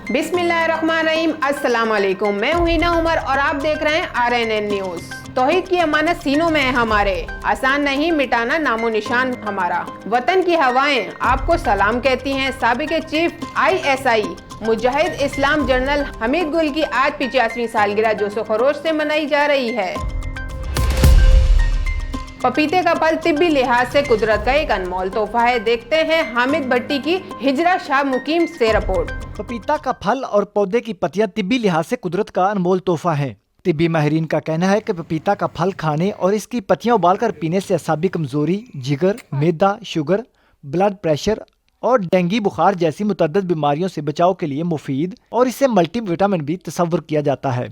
बिस्मिल्लाहिर्रहमानिर्रहीम, अस्सलाम वालेकुम। मैं हूं हिना उमर और आप देख रहे हैं RNN न्यूज। तौहीद की अमानत सीनों में है हमारे, आसान नहीं मिटाना नामो निशान हमारा। वतन की हवाएं आपको सलाम कहती हैं। साबिक चीफ ISI मुजाहिद इस्लाम जनरल हमीद गुल की आज 85वीं सालगिरह जोशो खरोश से मनाई जा रही है। पपीते का फल तिब्बी लिहाज से कुदरत का एक अनमोल तोहफा है। देखते हैं हामिद भट्टी की हिजरा शाह मुकीम से रिपोर्ट। पपीता का फल और पौधे की पत्तियां तिब्बी लिहाज से कुदरत का अनमोल तोहफा है। तिब्बी माहिरीन का कहना है कि पपीता का फल खाने और इसकी पत्तियां उबालकर पीने से असाबी कमजोरी, जिगर, मैदा, शुगर, ब्लड प्रेशर और डेंगू बुखार जैसी मुतअद्दिद बीमारियों से बचाव के लिए मुफीद और इससे मल्टीविटामिन भी तस्वुर किया जाता है।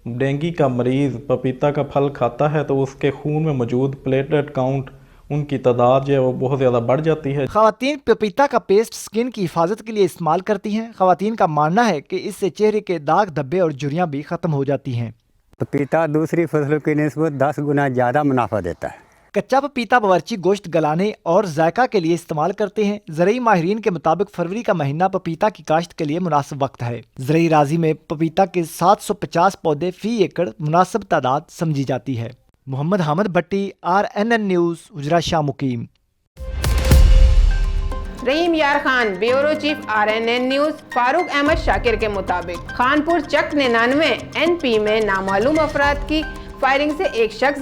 डेंगू का मरीज़ पपीता का फल खाता है तो उसके खून में मौजूद प्लेटलेट काउंट, उनकी तादाद जो है वो बहुत ज़्यादा बढ़ जाती है। ख़वातीन पपीता का पेस्ट स्किन की हिफाजत के लिए इस्तेमाल करती हैं। ख़वातीन का मानना है कि इससे चेहरे के दाग, धब्बे और झुर्रियाँ भी ख़त्म हो जाती हैं। पपीता दूसरी फसलों की निस्बत 10 गुना ज़्यादा मुनाफा देता है। कच्चा पपीता बावर्ची गोश्त गलाने और जायका के लिए इस्तेमाल करते हैं। ज़रई माहिरीन के मुताबिक फरवरी का महीना पपीता की काश्त के लिए मुनासिब वक्त है। ज़रई राजी में पपीता के 750 पौधे फी एकड़ मुनासिब तादाद समझी जाती है। Mohammad Hamid Bhatti, RNN news, Hujra Shah Muqeem. Rahim Yar Khan, bureau chief RNN news Farooq Ahmed Shakir के मुताबिक खानपुर चक 99 NP में नामालूम अफराद की फायरिंग से एक शख्स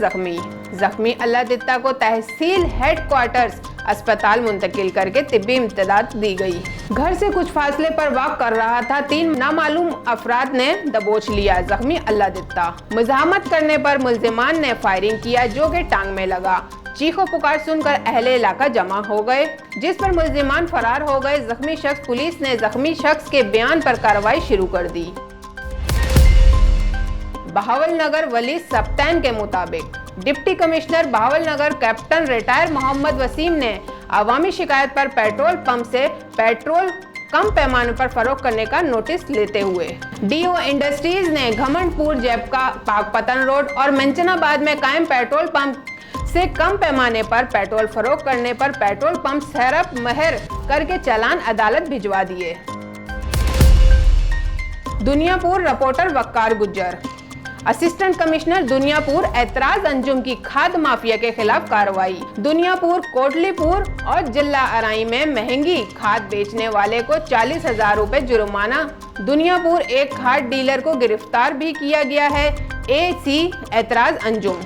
जख्मी अल्लाह दित्ता को तहसील हेडक्वार्टर्स अस्पताल मुंतकिल करके तिब्बी इमदाद दी गई। घर से कुछ फासले पर वॉक कर रहा था। 3 नामालूम अफराद ने दबोच लिया जख्मी अल्लाह दित्ता। मुज़ाहमत करने पर मुल्जिमान ने फायरिंग किया जो कि टांग में लगा। चीखो पुकार सुनकर अहले इलाका जमा हो गए, जिस पर मुल्जिमान फरार हो गए। जख्मी शख्स पुलिस ने जख्मी शख्स के बयान पर कार्रवाई शुरू कर दी। बहावलनगर वली सप्तान के मुताबिक deputy commissioner Bahawalnagar captain retire Mohammad Waseem ने अवामी शिकायत पर पेट्रोल पंप से पेट्रोल कम पैमाने पर फरोख्त करने का नोटिस लेते हुए DO इंडस्ट्रीज ने घमंडपुर, जैपका, पाकपतन रोड और मंचनाबाद में कायम पेट्रोल पंप से कम पैमाने पर पेट्रोल फरोख्त करने पर पेट्रोल पंप सहरप महर करके चालान अदालत भिजवा दिए। Duniyapur reporter Waqar Gujjar, assistant commissioner Duniyapur एतराज अंजुम की खाद माफिया के खिलाफ कार्रवाई। दुनियापुर, कोटलीपुर और जिला अराई में महंगी खाद बेचने वाले को 40,000 रुपए जुर्माना। दुनियापुर एक खाद डीलर को गिरफ्तार भी किया गया है। AC एतराज अंजुम।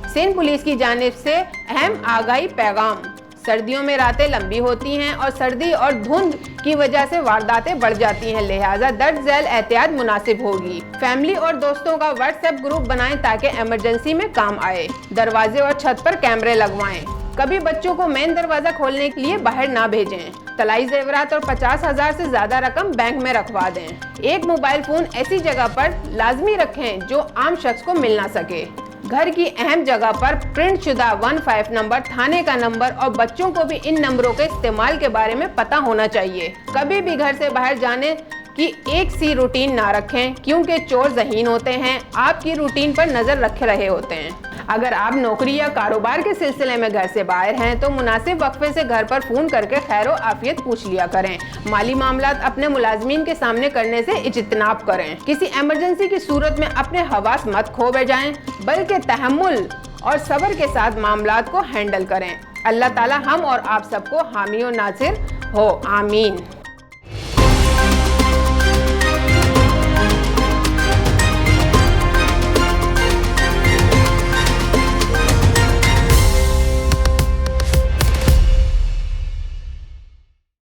सिंध पुलिस की जानिब से अहम आगाही पैगाम। सर्दियों में रातें लंबी होती हैं और सर्दी और धुंध की वजह से वारदातें बढ़ जाती हैं, लिहाजा दर्ज झेल एहतियात मुनासिब होगी। फैमिली और दोस्तों का WhatsApp ग्रुप बनाएं ताकि इमरजेंसी में काम आए। दरवाजे और छत पर कैमरे लगवाएं। कभी बच्चों को मेन दरवाजा खोलने के लिए बाहर ना भेजें। तलाई जेवरात और 50,000 से ज्यादा रकम बैंक में रखवा दें। एक मोबाइल फोन ऐसी जगह पर लाजमी रखें जो आम शख्स को मिल ना सके। घर की अहम जगह पर प्रिंट शुदा 15 नंबर, थाने का नंबर और बच्चों को भी इन नंबरों के इस्तेमाल के बारे में पता होना चाहिए। कभी भी घर से बाहर जाने की एक सी रूटीन ना रखें क्योंकि चोर ज़हीन होते हैं, आपकी रूटीन पर नज़र रखे रहे होते हैं। अगर आप नौकरी या कारोबार के सिलसिले में घर से बाहर हैं तो मुनासिब वक्फे से घर पर फ़ोन करके खैर आफियत पूछ लिया करें। माली मामलात अपने मुलाजमीन के सामने करने से इज्तनाब करें। किसी इमरजेंसी की सूरत में अपने हवास मत खो बैजाएं, बल्कि तहम्मुल और सब्र के साथ मामलात को हैंडल करें। अल्लाह ताला हम और आप सबको हामी और नासिर हो, आमीन।